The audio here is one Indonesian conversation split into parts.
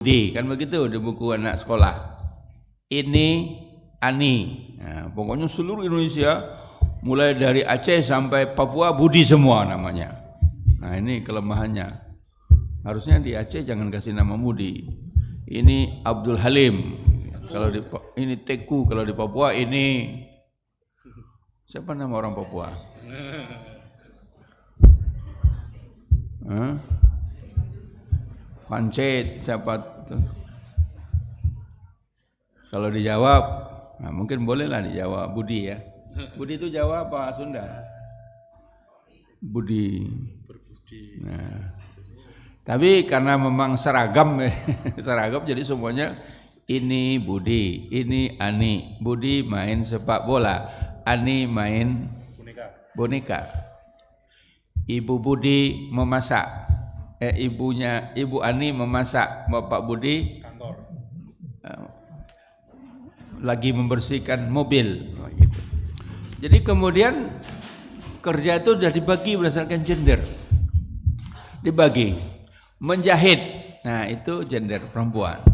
Kan begitu di buku anak sekolah. Ini Ani. Nah, pokoknya seluruh Indonesia mulai dari Aceh sampai Papua Budi semua namanya. Nah, ini kelemahannya. Harusnya di Aceh jangan kasih nama Budi. Ini Abdul Halim. Kalau di ini Teku, kalau di Papua ini siapa nama orang Papua? Fancet siapa tuh? Kalau dijawab, nah mungkin bolehlah dijawab Budi ya. Budi itu Jawa apa Sunda? Budi. Berbudi. Nah, tapi karena memang seragam, seragam jadi semuanya ini Budi, ini Ani. Budi main sepak bola, Ani main boneka. Ibu Budi memasak. Ibu Ani memasak, Bapak Budi kantor. Lagi membersihkan mobil. Gitu. Jadi kemudian kerja itu sudah dibagi berdasarkan gender. Dibagi. Menjahit, nah itu gender perempuan.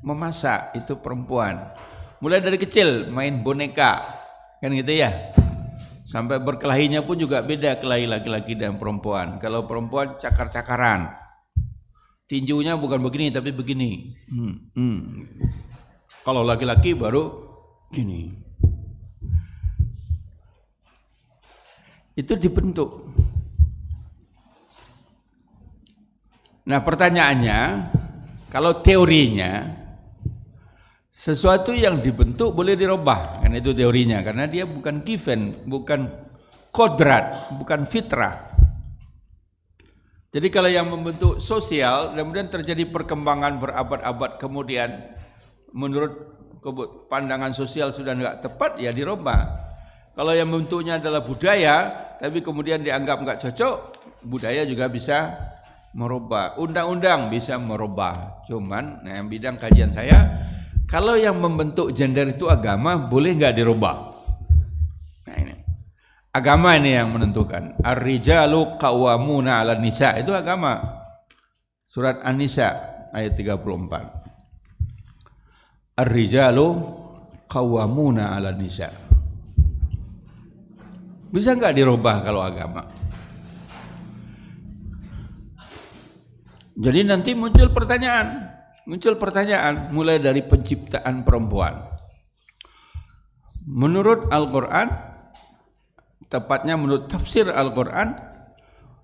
Memasak itu perempuan. Mulai dari kecil main boneka, kan gitu ya. Sampai berkelahinya pun juga beda kelahi laki-laki dan perempuan. Kalau perempuan cakar-cakaran, tinjunya bukan begini tapi begini. Kalau laki-laki baru gini. Itu dibentuk. Nah pertanyaannya, kalau teorinya sesuatu yang dibentuk boleh dirubah, kan itu teorinya, karena dia bukan given, bukan kodrat, bukan fitrah. Jadi kalau yang membentuk sosial, kemudian terjadi perkembangan berabad-abad kemudian, menurut pandangan sosial sudah enggak tepat, ya dirubah. Kalau yang membentuknya adalah budaya, tapi kemudian dianggap enggak cocok, budaya juga bisa merubah. Undang-undang bisa merubah. Cuman, nah, yang bidang kajian saya, kalau yang membentuk gender itu agama, boleh nggak dirubah? Nah ini, agama ini yang menentukan. Ar-rijalu qawwamuna 'alan nisa, itu agama. Surat An-Nisa ayat 34. Ar-rijalu qawwamuna 'alan nisa. Bisa nggak dirubah kalau agama? Jadi nanti muncul pertanyaan mulai dari penciptaan perempuan. Menurut Al-Quran, tepatnya menurut tafsir Al-Quran,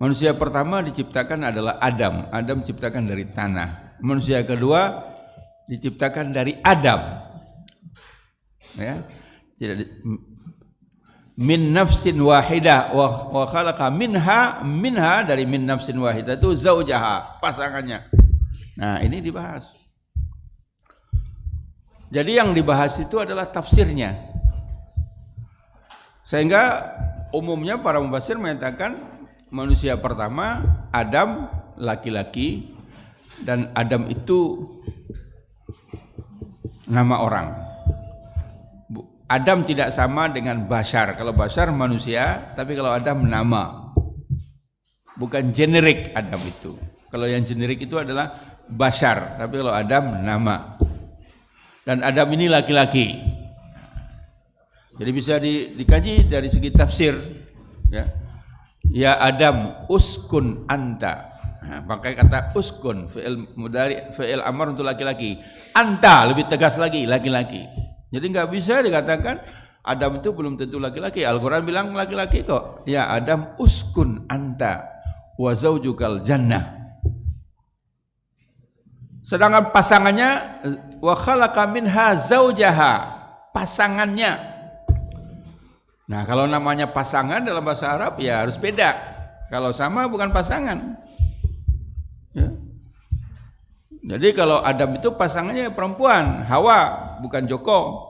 manusia pertama diciptakan adalah Adam. Adam diciptakan dari tanah. Manusia kedua diciptakan dari Adam. Ya, min nafsin wahidah wa khalaqa minha dari min nafsin wahidah itu zaujaha, pasangannya. Nah ini dibahas. Jadi yang dibahas itu adalah tafsirnya. Sehingga umumnya para mufassir menyatakan manusia pertama Adam laki-laki, dan Adam itu nama orang. Adam tidak sama dengan Bashar. Kalau Bashar manusia, tapi kalau Adam nama. Bukan generik Adam itu. Kalau yang generik itu adalah Bashar, tapi kalau Adam nama. Dan Adam ini laki-laki. Jadi bisa dikaji dari segi tafsir. Ya Adam uskun anta. Nah, pakai kata uskun, fi'il mudhari, fi'il amar untuk laki-laki. Anta lebih tegas lagi, laki-laki. Jadi nggak bisa dikatakan Adam itu belum tentu laki-laki. Al-Quran bilang laki-laki kok. Ya Adam uskun anta wa zaujukal jannah. Sedangkan pasangannya wa khalaqa minha zaujaha, pasangannya. Nah, kalau namanya pasangan dalam bahasa Arab ya harus beda. Kalau sama bukan pasangan. Ya. Jadi kalau Adam itu pasangannya perempuan, Hawa, bukan Joko.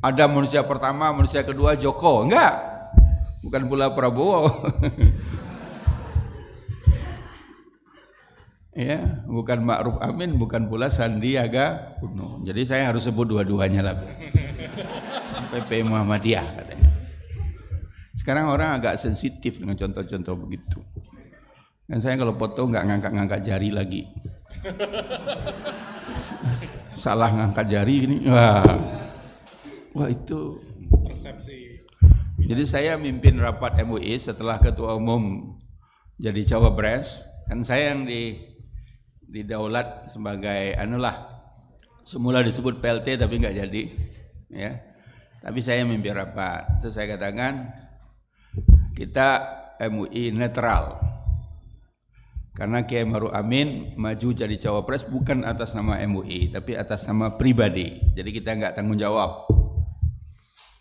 Adam manusia pertama, manusia kedua Joko, enggak. Bukan pula Prabowo. Ya, bukan Ma'ruf Amin, bukan pula Sandiaga Uno. Jadi saya harus sebut dua-duanya lah. PP Muhammadiyah katanya. Sekarang orang agak sensitif dengan contoh-contoh begitu. Dan saya kalau foto nggak ngangkat-ngangkat jari lagi. Salah ngangkat jari gini. Wah itu persepsi. Jadi saya mimpin rapat MUI setelah ketua umum jadi cawapres, kan saya yang didaulat sebagai semula disebut PLT tapi nggak jadi, ya. Tapi saya mimpin rapat. Terus saya katakan kita MUI netral. Karena Kiai Maruf Amin maju jadi cawapres bukan atas nama MUI, tapi atas nama pribadi. Jadi kita nggak tanggung jawab.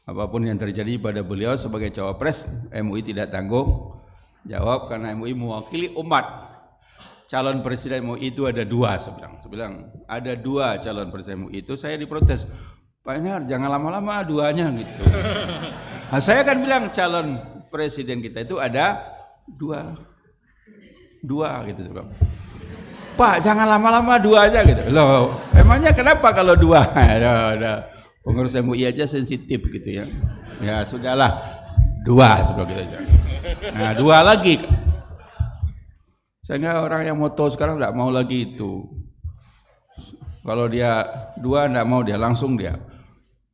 Apapun yang terjadi pada beliau sebagai cawapres, MUI tidak tanggung jawab karena MUI mewakili umat. Calon presiden MUI itu ada dua, saya bilang ada dua calon presiden MUI itu. Saya diprotes, Pak Enar jangan lama-lama duanya gitu. Nah, saya kan bilang calon presiden kita itu ada dua gitu sebelum. Pak jangan lama-lama duanya gitu. Loh, emangnya kenapa kalau dua? Ada pengurus MUI aja sensitif gitu ya. Ya sudahlah, dua sebelum kita aja. Nah, dua lagi. Sehingga orang yang moto sekarang tidak mau lagi itu. Kalau dia dua tidak mau, dia langsung dia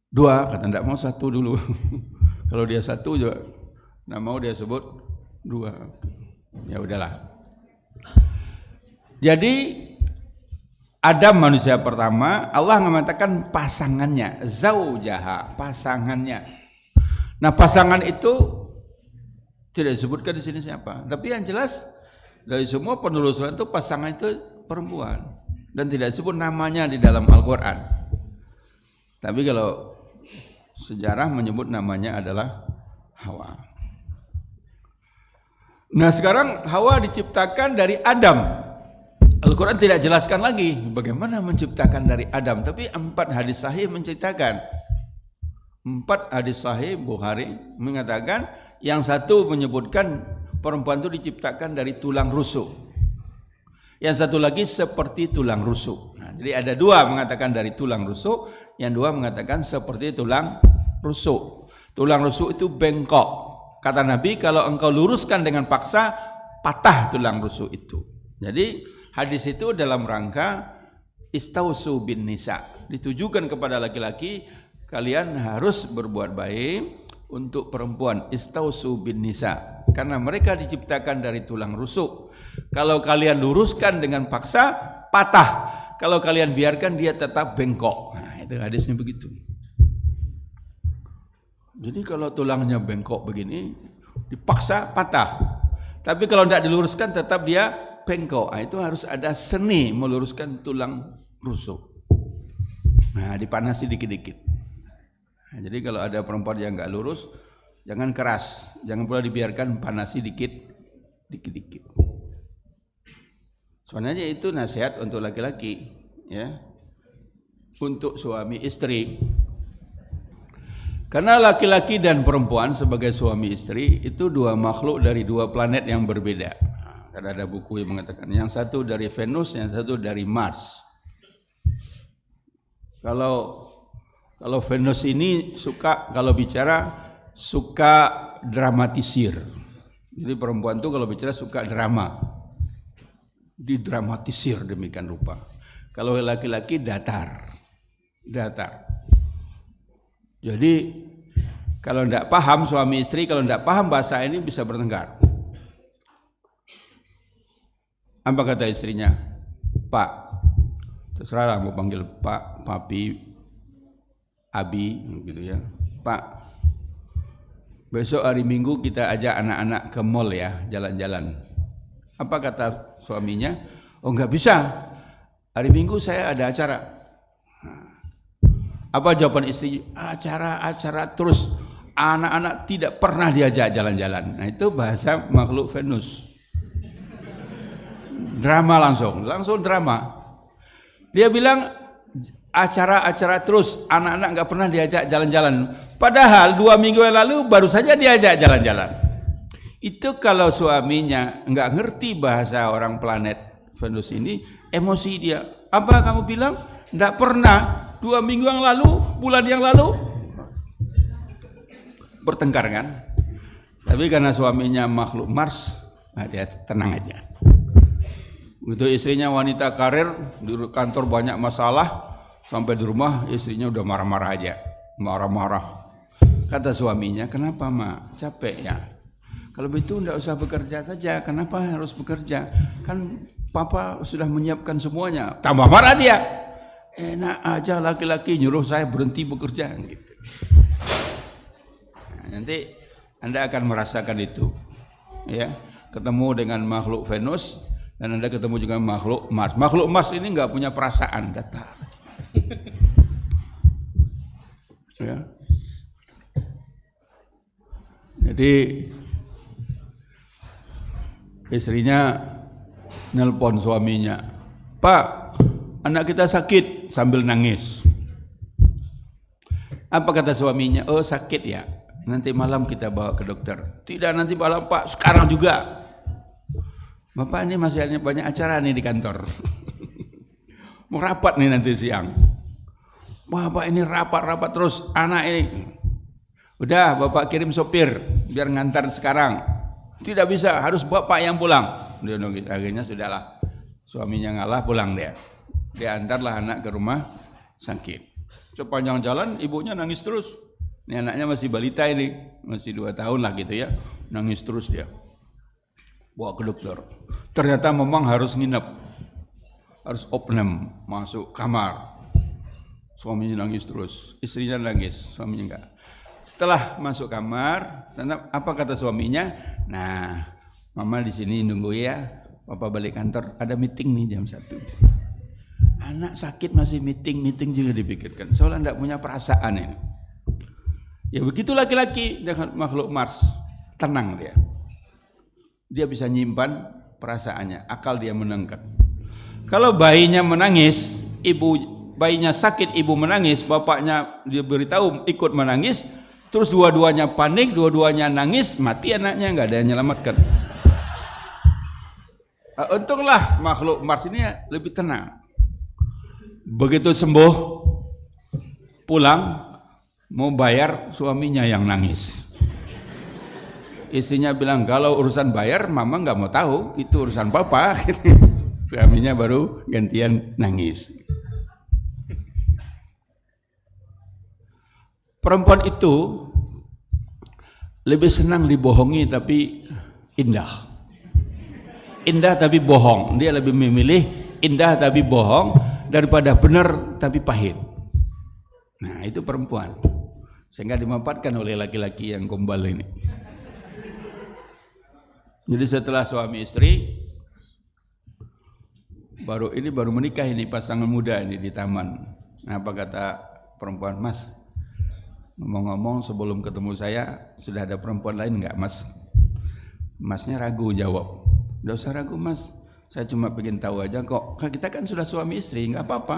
dua, kata tidak mau satu dulu. Kalau dia satu juga tidak mau, dia sebut dua. Ya udahlah. Jadi Adam manusia pertama, Allah mengatakan pasangannya, zaujaha, pasangannya. Nah, pasangan itu tidak disebutkan di sini siapa, tapi yang jelas dari semua penelusuran itu pasangan itu perempuan dan tidak disebut namanya di dalam Al-Qur'an. Tapi kalau sejarah menyebut namanya adalah Hawa. Nah, sekarang Hawa diciptakan dari Adam. Al-Quran tidak jelaskan lagi bagaimana menciptakan dari Adam, tapi 4 hadis sahih menceritakan. 4 hadis sahih Bukhari mengatakan, yang satu menyebutkan perempuan itu diciptakan dari tulang rusuk, yang satu lagi seperti tulang rusuk. Nah, jadi ada 2 mengatakan dari tulang rusuk, yang 2 mengatakan seperti tulang rusuk. Tulang rusuk itu bengkok. Kata Nabi, kalau engkau luruskan dengan paksa, patah tulang rusuk itu. Jadi hadis itu dalam rangka istausu bin nisa, ditujukan kepada laki-laki, kalian harus berbuat baik untuk perempuan. Istausu bin nisa, karena mereka diciptakan dari tulang rusuk. Kalau kalian luruskan dengan paksa, patah. Kalau kalian biarkan, dia tetap bengkok. Nah, itu hadisnya begitu. Jadi kalau tulangnya bengkok begini, dipaksa patah. Tapi kalau tidak diluruskan, tetap dia bengkok. Nah, itu harus ada seni meluruskan tulang rusuk. Nah, dipanasi dikit-dikit. Nah, jadi kalau ada perempuan yang nggak lurus, jangan keras, jangan pula dibiarkan panasi dikit-dikit. Sebenarnya itu nasihat untuk laki-laki, ya, untuk suami istri. Karena laki-laki dan perempuan sebagai suami istri itu 2 makhluk dari 2 planet yang berbeda. Karena ada buku yang mengatakan yang satu dari Venus, yang satu dari Mars. Kalau Venus ini suka, kalau bicara suka dramatisir. Jadi perempuan itu kalau bicara suka drama, didramatisir demikian rupa. Kalau laki-laki datar. Jadi kalau tidak paham suami istri, kalau tidak paham bahasa ini bisa bertengkar. Apa kata istrinya? Pak, terserah mau panggil Pak, Papi, Abi, gitu ya. Pak, besok hari Minggu kita ajak anak-anak ke mall ya, jalan-jalan. Apa kata suaminya? Oh nggak bisa, hari Minggu saya ada acara. Apa jawaban istri? Acara terus, anak-anak tidak pernah diajak jalan-jalan. Nah, itu bahasa makhluk Venus. Drama langsung drama. Dia bilang acara terus, anak-anak nggak pernah diajak jalan-jalan. Padahal 2 minggu yang lalu baru saja diajak jalan-jalan. Itu kalau suaminya nggak ngerti bahasa orang planet Venus ini, emosi dia. Apa kamu bilang? Nggak pernah. 2 minggu yang lalu, bulan yang lalu, bertengkar kan? Tapi karena suaminya makhluk Mars, nah dia tenang aja. Begitu istrinya wanita karir, di kantor banyak masalah, sampai di rumah istrinya udah marah-marah aja, marah-marah. Kata suaminya, kenapa mak? Capek ya? Kalau begitu enggak usah bekerja saja, kenapa harus bekerja? Kan papa sudah menyiapkan semuanya. Tambah marah dia. Enak aja laki-laki nyuruh saya berhenti bekerja gitu. Nah, nanti Anda akan merasakan itu. Ya, ketemu dengan makhluk Venus dan Anda ketemu juga makhluk Mars. Makhluk Mars ini enggak punya perasaan, datar. Ya. Jadi istrinya nelpon suaminya, Pak, anak kita sakit, sambil nangis. Apa kata suaminya? Oh sakit ya, nanti malam kita bawa ke dokter. Tidak nanti malam Pak, sekarang juga. Bapak ini masih banyak acara nih di kantor. Mau rapat nih nanti siang. Bapak ini rapat terus, anak ini. Udah Bapak kirim sopir biar ngantar sekarang. Tidak bisa, harus Bapak yang pulang. Dia akhirnya sudahlah. Suaminya ngalah, pulang dia. Dia antarlah anak ke rumah sakit. Sepanjang jalan ibunya nangis terus. Ini anaknya masih balita ini, masih 2 tahun lah gitu ya. Nangis terus dia. Bawa ke dokter. Ternyata memang harus nginep. Harus opname, masuk kamar. Suaminya nangis terus, istrinya nangis, suaminya enggak. Setelah masuk kamar, apa kata suaminya? Nah, mama di sini nunggu ya, papa balik kantor, ada meeting nih jam 1. Anak sakit masih meeting juga dipikirkan. Soalnya enggak punya perasaan ini. Ya begitu laki-laki dengan makhluk Mars, tenang dia. Dia bisa nyimpan perasaannya, akal dia menangkap. Kalau bayinya menangis, bayinya sakit, ibu menangis, bapaknya dia beritahu ikut menangis, terus dua-duanya panik, dua-duanya nangis, mati anaknya, nggak ada yang menyelamatkan. Untunglah makhluk Mars ini lebih tenang. Begitu sembuh, pulang, mau bayar, suaminya yang nangis. Istrinya bilang, kalau urusan bayar, mama nggak mau tahu, itu urusan papa. Suaminya baru gantian nangis. Perempuan itu lebih senang dibohongi tapi indah. Indah tapi bohong. Dia lebih memilih indah tapi bohong daripada benar tapi pahit. Nah, itu perempuan. Sehingga dimanfaatkan oleh laki-laki yang gombal ini. Jadi setelah suami istri baru menikah ini pasangan muda ini di taman. Nah, apa kata perempuan? Mas, ngomong-ngomong sebelum ketemu saya sudah ada perempuan lain enggak mas? Masnya ragu jawab. Enggak usah ragu mas, saya cuma pengen tahu aja kok. Kita kan sudah suami istri, enggak apa-apa.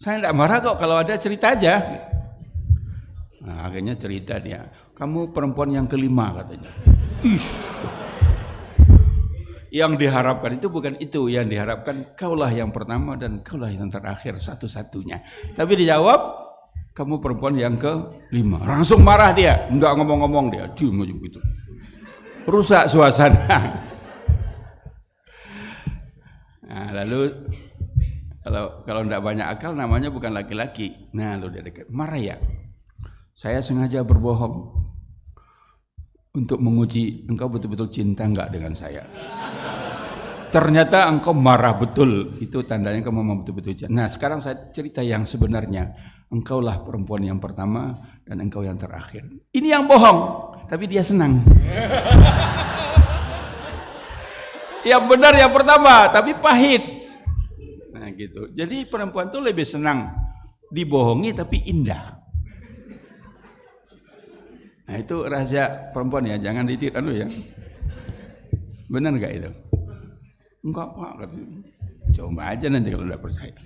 Saya enggak marah kok, kalau ada cerita aja. Nah, akhirnya cerita dia. Kamu perempuan yang kelima katanya. Yang diharapkan itu bukan itu, yang diharapkan kaulah yang pertama dan kaulah yang terakhir satu-satunya. Tapi dijawab, kamu perempuan yang ke-5. Langsung marah dia, enggak ngomong-ngomong dia, diam aja begitu. Rusak suasana. Nah, lalu kalau enggak banyak akal namanya bukan laki-laki. Nah, lalu dia dekat, marah ya. Saya sengaja berbohong untuk menguji engkau betul-betul cinta enggak dengan saya. Ternyata engkau marah betul, itu tandanya engkau memang betul-betul cinta. Nah, sekarang saya cerita yang sebenarnya. Engkaulah perempuan yang pertama dan engkau yang terakhir. Ini yang bohong, tapi dia senang. Yang benar yang pertama, tapi pahit. Nah gitu. Jadi perempuan tuh lebih senang dibohongi tapi indah. Nah itu rahasia perempuan ya, jangan ditiru ya. Benar nggak itu? Enggak pak, coba aja nanti kalau udah percaya.